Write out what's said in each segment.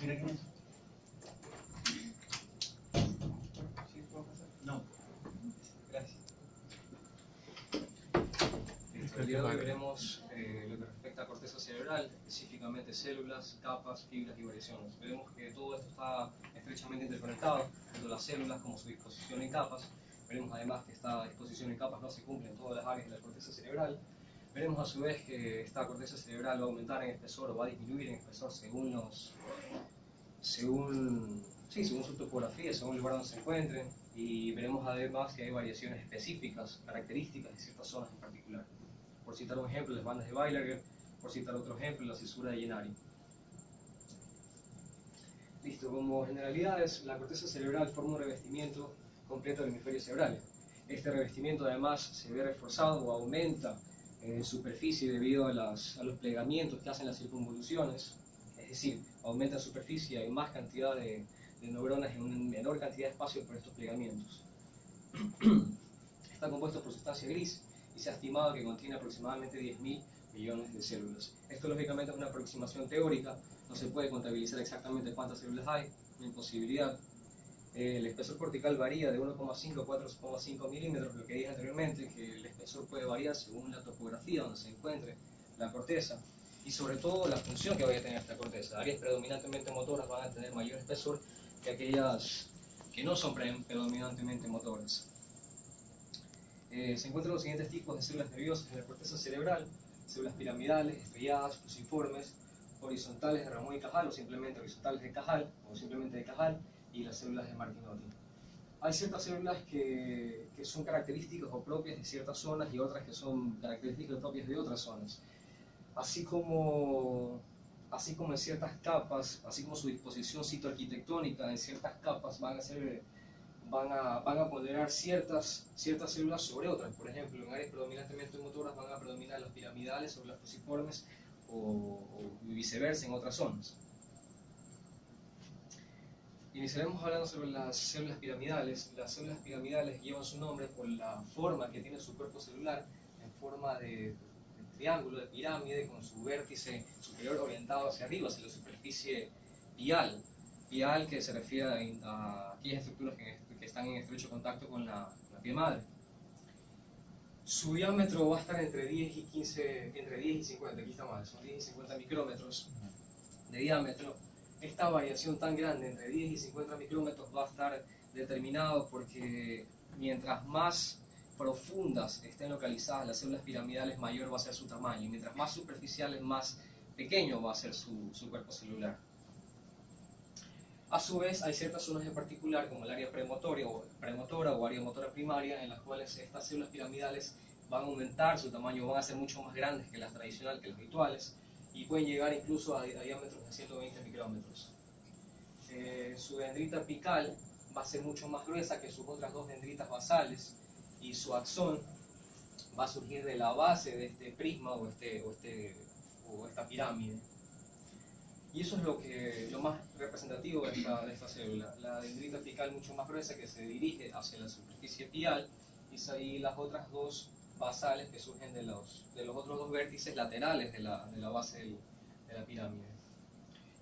Mira quién es. ¿Sí puedo pasar? No. Gracias. El día de hoy veremos lo que respecta a corteza cerebral, específicamente células, capas, fibras y variaciones. Veremos que todo esto está estrechamente interconectado, tanto las células como su disposición en capas. Veremos además que esta disposición en capas no se cumple en todas las áreas de la corteza cerebral. Veremos a su vez que esta corteza cerebral va a aumentar en espesor o va a disminuir en espesor según su topografía, según el lugar donde se encuentren. Y veremos además que hay variaciones específicas, características de ciertas zonas en particular. Por citar un ejemplo, las bandas de Weilager, por citar otro ejemplo, la cisura de Gennari. Listo, como generalidades, la corteza cerebral forma un revestimiento completo del hemisferio cerebral. Este revestimiento además se ve reforzado o aumenta en superficie debido a los plegamientos que hacen las circunvoluciones, es decir, aumenta en superficie, hay más cantidad de neuronas en una menor cantidad de espacio por estos plegamientos. Está compuesto por sustancia gris y se ha estimado que contiene aproximadamente 10.000 millones de células. Esto lógicamente es una aproximación teórica, no se puede contabilizar exactamente cuántas células hay, una imposibilidad. El espesor cortical varía de 1,5 a 4,5 milímetros, lo que dije anteriormente, que el espesor puede variar según la topografía donde se encuentre la corteza y sobre todo la función que vaya a tener esta corteza. Áreas predominantemente motoras van a tener mayor espesor que aquellas que no son predominantemente motoras. Se encuentran los siguientes tipos de células nerviosas en la corteza cerebral: células piramidales, estrelladas, fusiformes, horizontales de Ramón y Cajal o simplemente horizontales de Cajal o simplemente de Cajal, y las células de Martinotti. Hay ciertas células que son características o propias de ciertas zonas y otras que son características propias de otras zonas. Así como en ciertas capas, así como su disposición citoarquitectónica en ciertas capas van a ponderar ciertas células sobre otras. Por ejemplo, en áreas predominantemente motoras van a predominar las piramidales sobre las fusiformes o viceversa en otras zonas. Iniciaremos hablando sobre las células piramidales. Las células piramidales llevan su nombre por la forma que tiene su cuerpo celular, en forma de triángulo, de pirámide, con su vértice superior orientado hacia arriba, hacia la superficie pial. Pial que se refiere a aquellas estructuras que están en estrecho contacto con la piel madre. Su diámetro va a estar entre 10 y 50, aquí está mal, son 10 y 50 micrómetros de diámetro. Esta variación tan grande entre 10 y 50 micrómetros va a estar determinado porque mientras más profundas estén localizadas las células piramidales, mayor va a ser su tamaño, y mientras más superficiales, más pequeño va a ser su cuerpo celular. A su vez, hay ciertas zonas en particular, como el área premotora o área motora primaria, en las cuales estas células piramidales van a aumentar su tamaño, van a ser mucho más grandes que las tradicionales, que las habituales, y pueden llegar incluso a diámetros de 120 micrómetros. Su dendrita apical va a ser mucho más gruesa que sus otras dos dendritas basales, y su axón va a surgir de la base de este prisma o esta pirámide. Y eso es lo más representativo de esta célula. La dendrita apical mucho más gruesa, que se dirige hacia la superficie pial, y las otras dos basales que surgen de los otros dos vértices laterales de la base de la pirámide.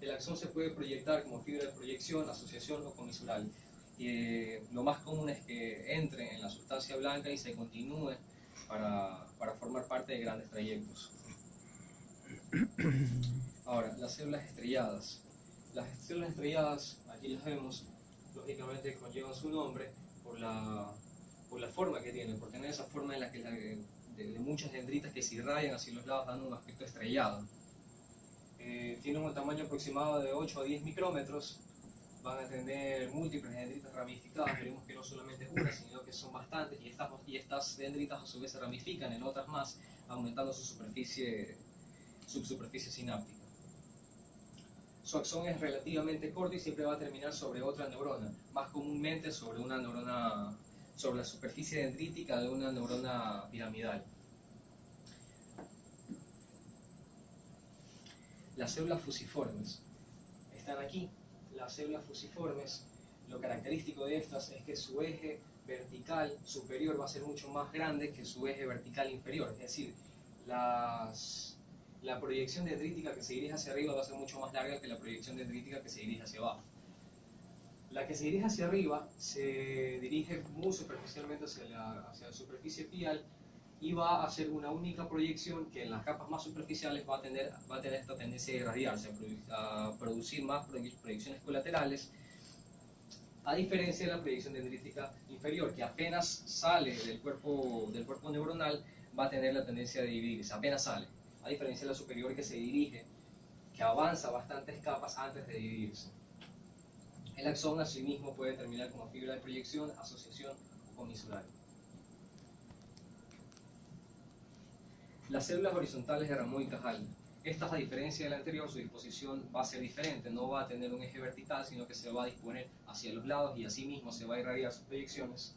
El axón se puede proyectar como fibra de proyección, asociación o comisural. Lo más común es que entre en la sustancia blanca y se continúe para formar parte de grandes trayectos. Ahora, las células estrelladas. Las células estrelladas, aquí las vemos, lógicamente conllevan su nombre por la forma que tienen, por tener esa forma en la que de muchas dendritas que se irradian hacia los lados, dando un aspecto estrellado. Tienen un tamaño aproximado de 8 a 10 micrómetros, van a tener múltiples dendritas ramificadas, veremos que no solamente es una, sino que son bastantes, y estas dendritas a su vez se ramifican en otras más, aumentando su superficie sináptica. Su axón es relativamente corto y siempre va a terminar sobre otra neurona, más comúnmente sobre la superficie dendrítica de una neurona piramidal. Las células fusiformes están aquí. Las células fusiformes, lo característico de estas es que su eje vertical superior va a ser mucho más grande que su eje vertical inferior, es decir, las la proyección dendrítica que se dirige hacia arriba va a ser mucho más larga que la proyección dendrítica que se dirige hacia abajo. La que se dirige hacia arriba se dirige muy superficialmente hacia la superficie pial y va a hacer una única proyección que en las capas más superficiales va a tener esta tendencia a irradiarse, a producir más proyecciones colaterales, a diferencia de la proyección dendrítica inferior, que apenas sale del cuerpo neuronal va a tener la tendencia de dividirse, apenas sale, a diferencia de la superior que se dirige, que avanza bastantes capas antes de dividirse. El axón asimismo puede terminar como fibra de proyección, asociación o comisural. Las células horizontales de Rameau y Cajal. Estas, a diferencia de la anterior, su disposición va a ser diferente, no va a tener un eje vertical, sino que se va a disponer hacia los lados y asimismo se va a irradiar sus proyecciones.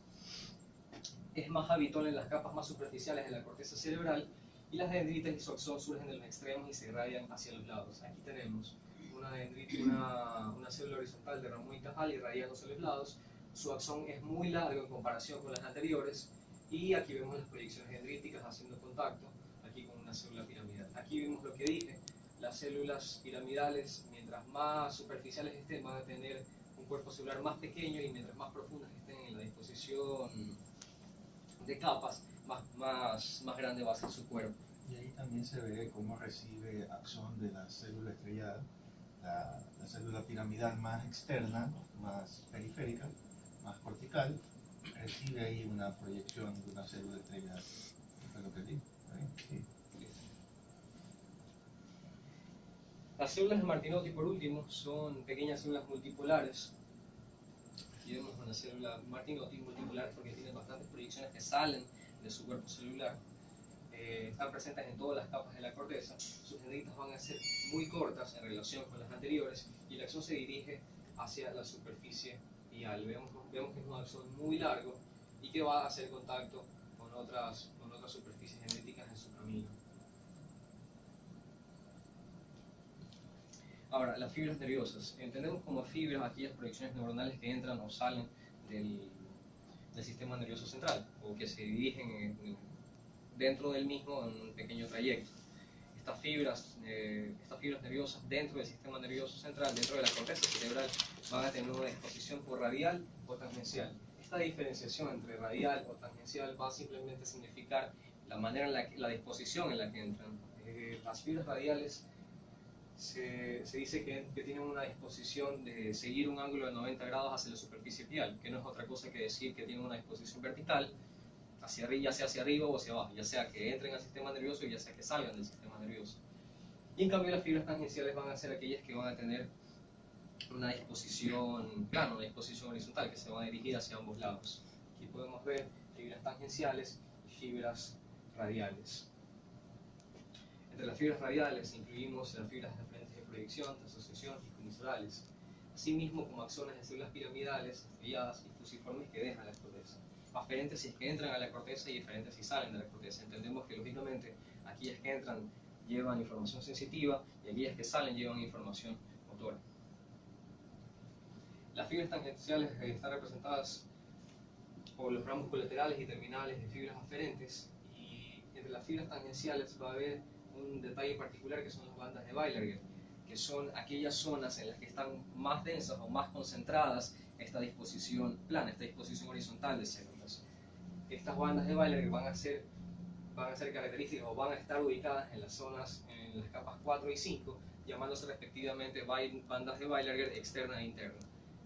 Es más habitual en las capas más superficiales de la corteza cerebral y las dendritas y su axón surgen de los extremos y se irradian hacia los lados. Aquí tenemos una célula horizontal de Rameau y Cajal irradiándose a los lados. Su axón es muy largo en comparación con las anteriores y aquí vemos las proyecciones dendríticas haciendo contacto aquí con una célula piramidal. Aquí vemos lo que dije, las células piramidales, mientras más superficiales estén, van a tener un cuerpo celular más pequeño y mientras más profundas estén en la disposición de capas, más grande va a ser su cuerpo. Y ahí también se ve cómo recibe axón de la célula estrellada, la célula piramidal más externa, más periférica, más cortical, recibe ahí una proyección de una célula estrellada. ¿Fue lo que digo? Sí. Las células de Martinotti, por último, son pequeñas células multipolares. Aquí vemos una célula Martinotti multipolar porque tiene bastantes proyecciones que salen de su cuerpo celular. Están presentes en todas las capas de la corteza. Sus dendritas van a ser muy cortas en relación con las anteriores y el axón se dirige hacia la superficie pial. Vemos que es un axón muy largo y que va a hacer contacto con otras superficies dendríticas en su camino. Ahora, las fibras nerviosas. Entendemos como fibras aquellas proyecciones neuronales que entran o salen del sistema nervioso central o que se dirigen dentro del mismo en un pequeño trayecto. Estas fibras nerviosas dentro del sistema nervioso central, dentro de la corteza cerebral, van a tener una disposición por radial o tangencial. Esta diferenciación entre radial o tangencial va a simplemente significar la manera la disposición en la que entran. Las fibras radiales se dice que tienen una disposición de seguir un ángulo de 90 grados hacia la superficie pial, que no es otra cosa que decir que tienen una disposición vertical, hacia arriba, ya sea hacia arriba o hacia abajo, ya sea que entren al sistema nervioso y ya sea que salgan del sistema nervioso. Y en cambio las fibras tangenciales van a ser aquellas que van a tener una disposición plana, una disposición horizontal, que se van a dirigir hacia ambos lados. Aquí podemos ver fibras tangenciales y fibras radiales. Entre las fibras radiales incluimos las fibras referentes de proyección, de asociación y comisurales, asimismo como axones de células piramidales, estrelladas y fusiformes que dejan la corteza. Aferentes si es que entran a la corteza y diferentes si salen de la corteza. Entendemos que lógicamente aquellas que entran llevan información sensitiva y aquellas que salen llevan información motora. Las fibras tangenciales están representadas por los ramos colaterales y terminales de fibras aferentes, y entre las fibras tangenciales va a haber un detalle particular que son las bandas de Weilerger, que son aquellas zonas en las que están más densas o más concentradas esta disposición plana, esta disposición horizontal de células. Estas bandas de Weilerger van a ser características o van a estar ubicadas en las capas 4 y 5, llamándose respectivamente bandas de Weilerger externa e interna.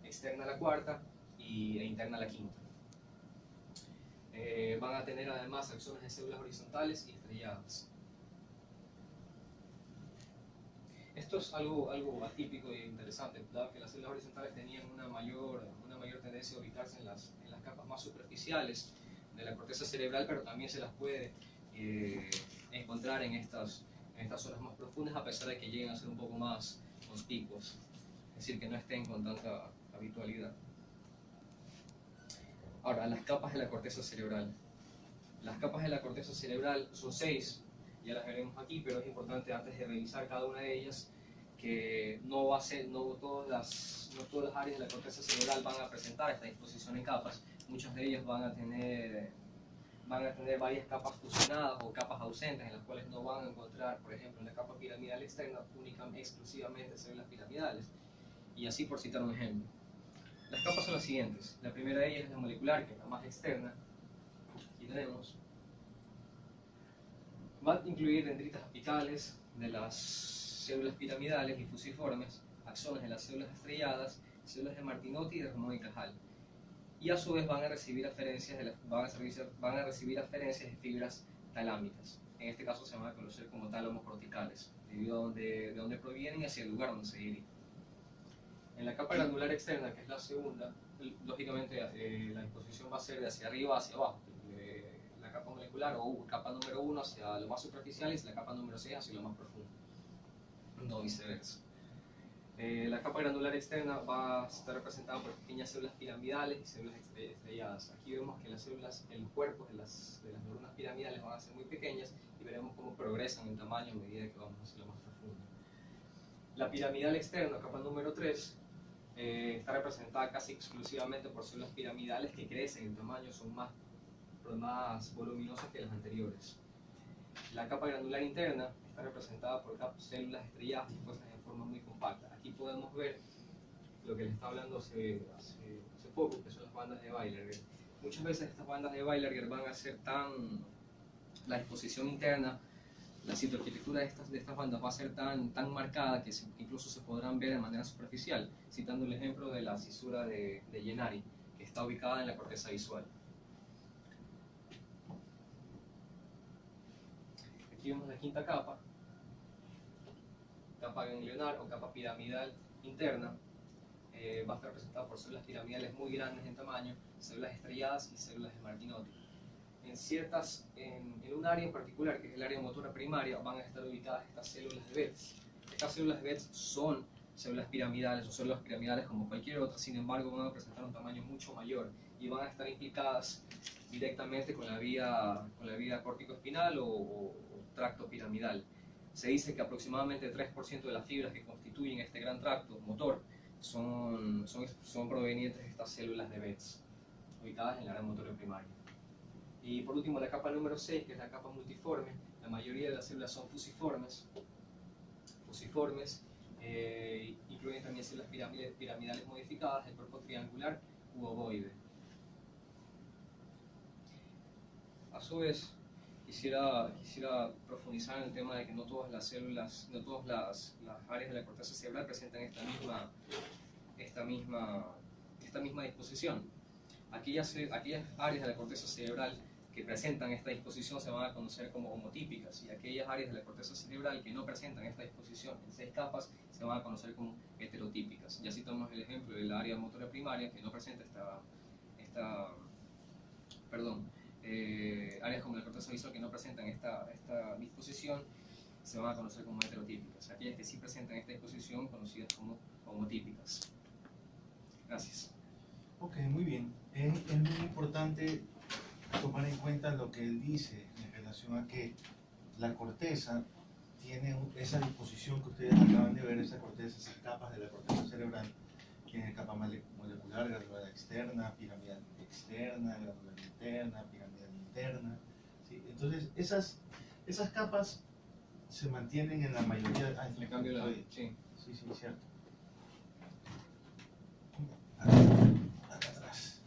Externa la cuarta e interna la quinta. Van a tener además axones de células horizontales y estrelladas. Esto es algo atípico e interesante, dado que las células horizontales tenían una mayor tendencia a ubicarse en las capas más superficiales de la corteza cerebral, pero también se las puede encontrar en estas zonas más profundas, a pesar de que lleguen a ser un poco más conspicuos, es decir, que no estén con tanta habitualidad. Ahora, las capas de la corteza cerebral. Las capas de la corteza cerebral son 6, ya las veremos aquí, pero es importante antes de revisar cada una de ellas que no todas las áreas de la corteza cerebral van a presentar esta disposición en capas. Muchas de ellas van a tener van a tener varias capas fusionadas o capas ausentes en las cuales no van a encontrar, por ejemplo, en la capa piramidal externa únicamente, exclusivamente células piramidales. Y así por citar un ejemplo. Las capas son las siguientes. La primera de ellas es la molecular, que es la más externa. Aquí tenemos. Va a incluir dendritas apicales de las células piramidales y fusiformes, axones de las células estrelladas, células de Martinotti y de Ramón y Cajal. Y a su vez van a recibir aferencias de fibras talámicas. En este caso se van a conocer como tálamos corticales, debido a de dónde provienen y hacia el lugar donde se dirigen. En la capa granular externa, que es la segunda, lógicamente la disposición va a ser de hacia arriba hacia abajo. La capa molecular o capa número 1 hacia lo más superficial y la capa número 6 hacia lo más profundo, no viceversa. La capa granular externa va a estar representada por pequeñas células piramidales y células estrelladas. Aquí vemos que las células, el cuerpo de las neuronas piramidales van a ser muy pequeñas y veremos cómo progresan en tamaño a medida que vamos hacia lo más profundo. La piramidal externa, capa número 3, está representada casi exclusivamente por células piramidales que crecen en tamaño, son más voluminosas que las anteriores. La capa granular interna está representada por células estrelladas dispuestas en forma muy compacta. Aquí podemos ver lo que les estaba hablando hace poco, que son las bandas de Weilerger. Muchas veces estas bandas de Weilerger van a ser la disposición interna, la citoarquitectura de estas bandas va a ser tan marcada que incluso se podrán ver de manera superficial, citando el ejemplo de la cisura de Jenari, que está ubicada en la corteza visual. Aquí vemos la quinta capa ganglionar o capa piramidal interna. Va a estar representada por células piramidales muy grandes en tamaño, células estrelladas y células de Martinotti. En un área en particular, que es el área motora primaria, van a estar ubicadas estas células de Betz. Estas células de Betz son células piramidales o células piramidales como cualquier otra, sin embargo van a presentar un tamaño mucho mayor y van a estar implicadas directamente con la vía córtico-espinal o tracto piramidal. Se dice que aproximadamente 3% de las fibras que constituyen este gran tracto motor son provenientes de estas células de Betz, ubicadas en el área motora primaria. Y por último, la capa número 6, que es la capa multiforme. La mayoría de las células son fusiformes, incluyen también células piramidales modificadas, el cuerpo triangular u ovoide. A su vez, quisiera profundizar en el tema de que no todas las células, no todas las áreas de la corteza cerebral presentan esta misma disposición. Aquellas áreas de la corteza cerebral que presentan esta disposición se van a conocer como homotípicas, y aquellas áreas de la corteza cerebral que no presentan esta disposición en 6 capas se van a conocer como heterotípicas. Ya citamos el ejemplo del área motora primaria que no presenta áreas como la corteza visual que no presentan esta disposición se van a conocer como heterotípicas. Aquellas que sí presentan esta disposición conocidas como homotípicas. Gracias. Ok, muy bien. Es muy importante tomar en cuenta lo que él dice en relación a que la corteza tiene esa disposición que ustedes acaban de ver, esa corteza, esas capas de la corteza cerebral. Tiene capa molecular, granular externa, piramidal externa, granular interna, piramidal interna. ¿Sí? Entonces, esas capas se mantienen en la mayoría de... Le cambio la... Sí, cierto. Acá atrás.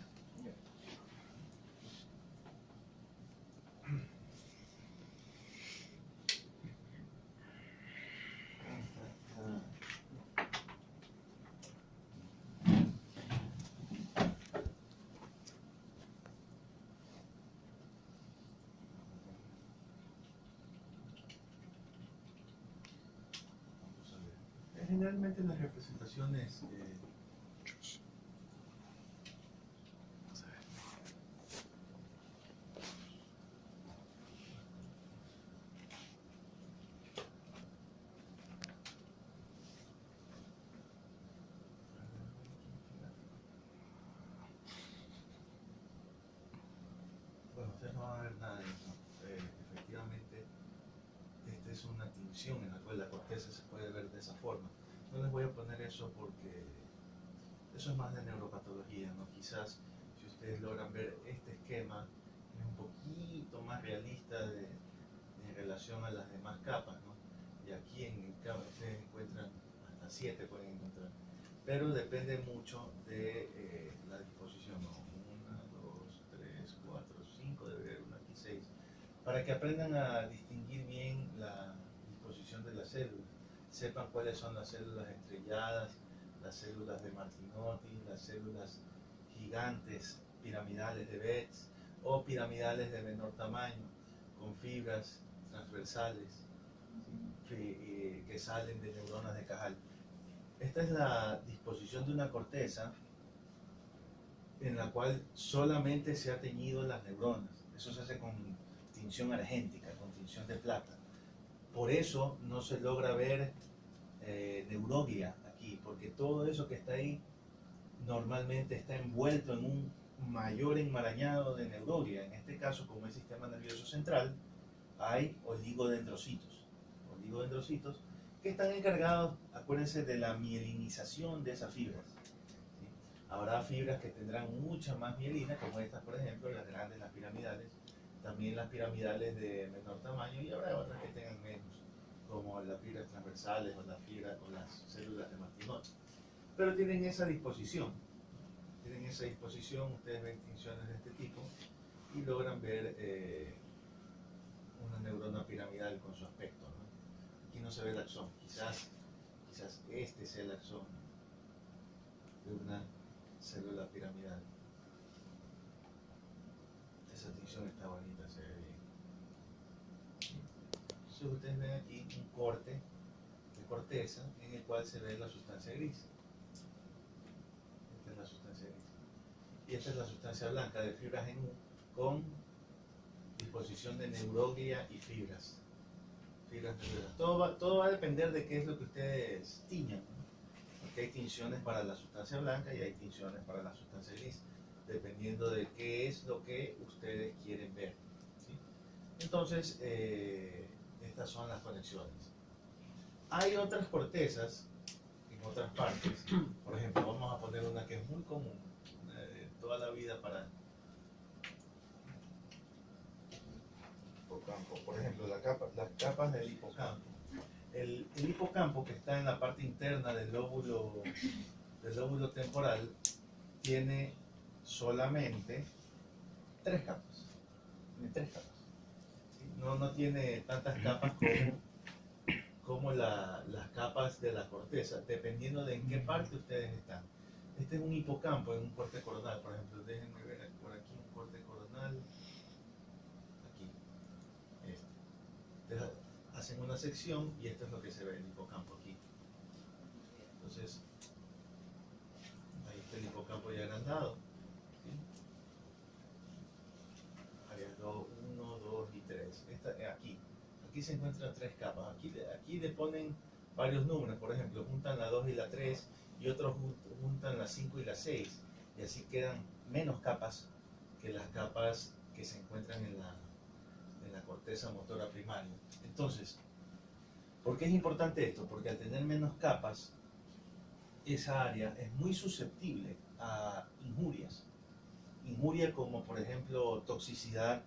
Generalmente las representaciones bueno, ustedes no van a ver nada de eso. Efectivamente, esta es una tinción en la cual la corteza se puede ver de esa forma. No les voy a poner eso porque eso es más de neuropatología, ¿no? Quizás si ustedes logran ver este esquema es un poquito más realista en relación a las demás capas, ¿no? Y aquí en el capa ustedes encuentran hasta 7 pueden encontrar, pero depende mucho de la disposición, ¿no? 1, 2, 3, 4, 5, debe haber una aquí 6, para que aprendan a distinguir bien la disposición de las células, sepan cuáles son las células estrelladas, las células de Martinotti, las células gigantes piramidales de Betz o piramidales de menor tamaño con fibras transversales que salen de neuronas de Cajal. Esta es la disposición de una corteza en la cual solamente se ha teñido las neuronas. Eso se hace con tinción argéntica, con tinción de plata. Por eso no se logra ver neuroglia aquí, porque todo eso que está ahí normalmente está envuelto en un mayor enmarañado de neuroglia. En este caso, como es sistema nervioso central, hay oligodendrocitos que están encargados, acuérdense, de la mielinización de esas fibras. ¿Sí? Habrá fibras que tendrán mucha más mielina, como estas, por ejemplo, las grandes, las piramidales, también las piramidales de menor tamaño, y habrá otras que tengan menos, como las fibras transversales o las fibras o las células de Martinotti. Pero tienen esa disposición, ustedes ven tinciones de este tipo y logran ver una neurona piramidal con su aspecto, ¿no? Aquí no se ve el axón, quizás este sea el axón de una célula piramidal. Esa tinción está bonita, se ve bien. Entonces ustedes ven aquí un corte de corteza en el cual se ve la sustancia gris. Esta es la sustancia gris. Y esta es la sustancia blanca de fibras en U con disposición de neuroglia y fibras nerviosas. Todo va a depender de qué es lo que ustedes tiñan, ¿no? Porque hay tinciones para la sustancia blanca y hay tinciones para la sustancia gris, dependiendo de qué es lo que ustedes quieren ver, ¿sí? Entonces, estas son las conexiones. Hay otras cortezas en otras partes. Por ejemplo, vamos a poner una que es muy común toda la vida para hipocampo. Por ejemplo, las capas del hipocampo. El hipocampo, que está en la parte interna del lóbulo temporal, tiene solamente 3 capas. Tiene 3 capas. ¿Sí? No tiene tantas capas como las capas de la corteza, dependiendo de en qué parte ustedes están. Este es un hipocampo en un corte coronal, por ejemplo. Déjenme ver por aquí un corte coronal. Aquí. Entonces, hacen una sección y esto es lo que se ve, el hipocampo aquí. Entonces, ahí está el hipocampo ya agrandado. ¿Sí? Áreas 1, 2 y 3. Aquí se encuentran 3 capas. Aquí le ponen varios números, por ejemplo, juntan la 2 y la 3 y otros juntan la 5 y la 6, y así quedan menos capas que las capas que se encuentran en la corteza motora primaria. Entonces, ¿por qué es importante esto? Porque al tener menos capas, esa área es muy susceptible a injurias. Injuria como, por ejemplo, toxicidad,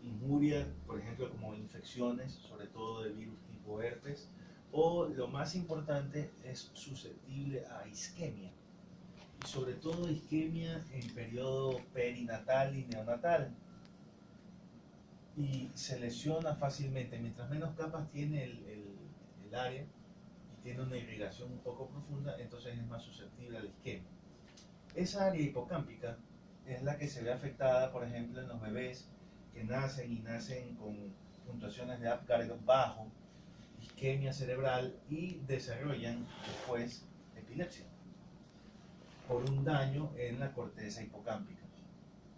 injuria, por ejemplo, como infecciones, sobre todo de virus tipo herpes, o lo más importante, es susceptible a isquemia, y sobre todo isquemia en periodo perinatal y neonatal, y se lesiona fácilmente. Mientras menos capas tiene el área y tiene una irrigación un poco profunda, entonces es más susceptible a la isquemia. Esa área hipocámpica es la que se ve afectada, por ejemplo, en los bebés que nacen con puntuaciones de Apgar bajo, isquemia cerebral, y desarrollan después epilepsia por un daño en la corteza hipocámpica,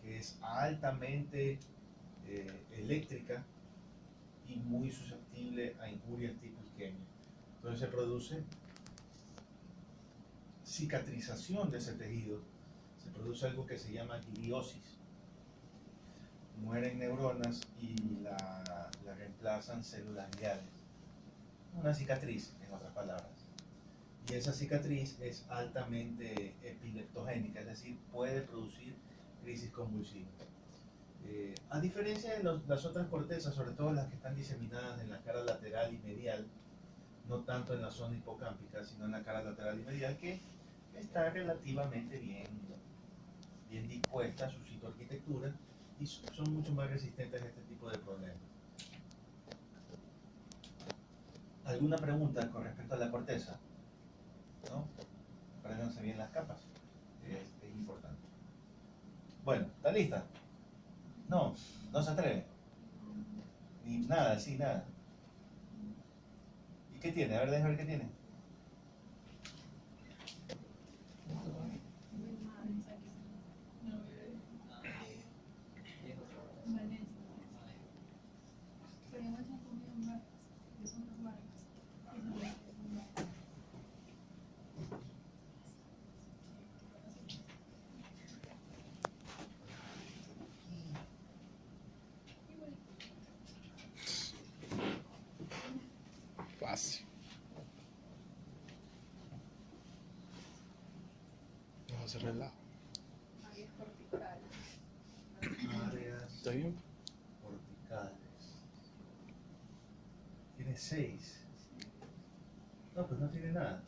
que es altamente eléctrica y muy susceptible a injurias tipo isquemia. Entonces se produce cicatrización de ese tejido, se produce algo que se llama gliosis. Mueren neuronas y la reemplazan células gliales. Una cicatriz, en otras palabras. Y esa cicatriz es altamente epileptogénica, es decir, puede producir crisis convulsivas. A diferencia de las otras cortezas, sobre todo las que están diseminadas en la cara lateral y medial, no tanto en la zona hipocámpica, sino en la cara lateral y medial, que está relativamente bien dispuesta su citoarquitectura y son mucho más resistentes a este tipo de problemas. ¿Alguna pregunta con respecto a la corteza? ¿No? Apréndanse bien las capas, es importante. Bueno, ¿está lista? No, no se atreve. Ni nada, sí, nada. ¿Y qué tiene? A ver, déjame ver qué tiene. Fácil. Vamos a hacer relajo. Áreas corticales. Áreas ¿Está bien? corticales. Tiene 6. No, pues no tiene nada.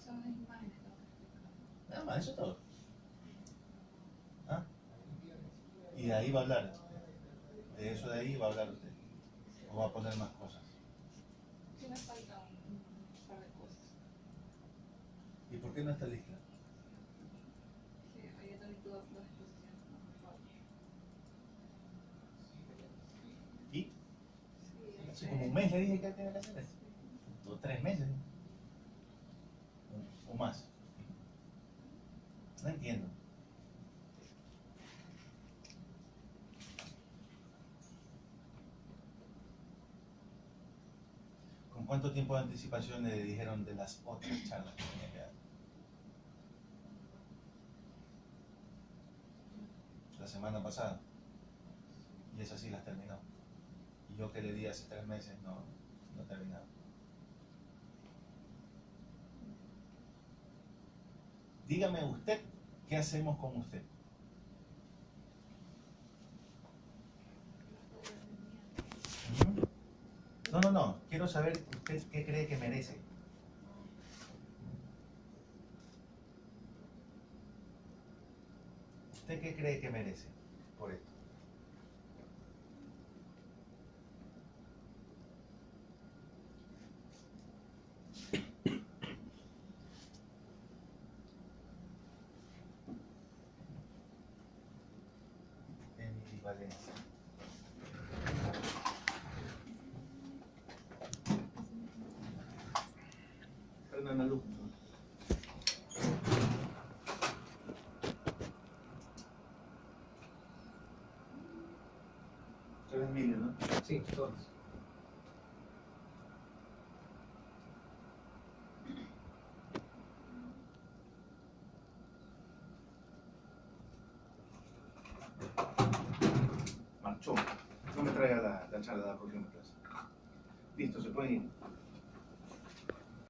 Son las imágenes lo que explican. Nada más, eso es todo. ¿Ah? Y de ahí va a hablar. De eso de ahí va a hablar usted. O va a poner más cosas. Sí me falta un par de cosas. ¿Y por qué no está lista? Sí, había también todas las exposiciones que nos faltan. ¿Y? Sí, Hace como un mes le dije que tenía que hacer eso. O 3 meses. O más. No entiendo. ¿Con cuánto tiempo de anticipación le dijeron de las otras charlas que tenía que dar? La semana pasada. Y esas sí las terminó. Y yo que le di hace 3 meses no he terminado. Dígame usted, ¿qué hacemos con usted? No. Quiero saber usted qué cree que merece. ¿Usted qué cree que merece por esto? Emily Valencia. Fernanda Luz. Tú eres Emilio, ¿no? Sí, todos. Marchó. No me traiga la charla de la próxima clase. Listo, se pueden ir.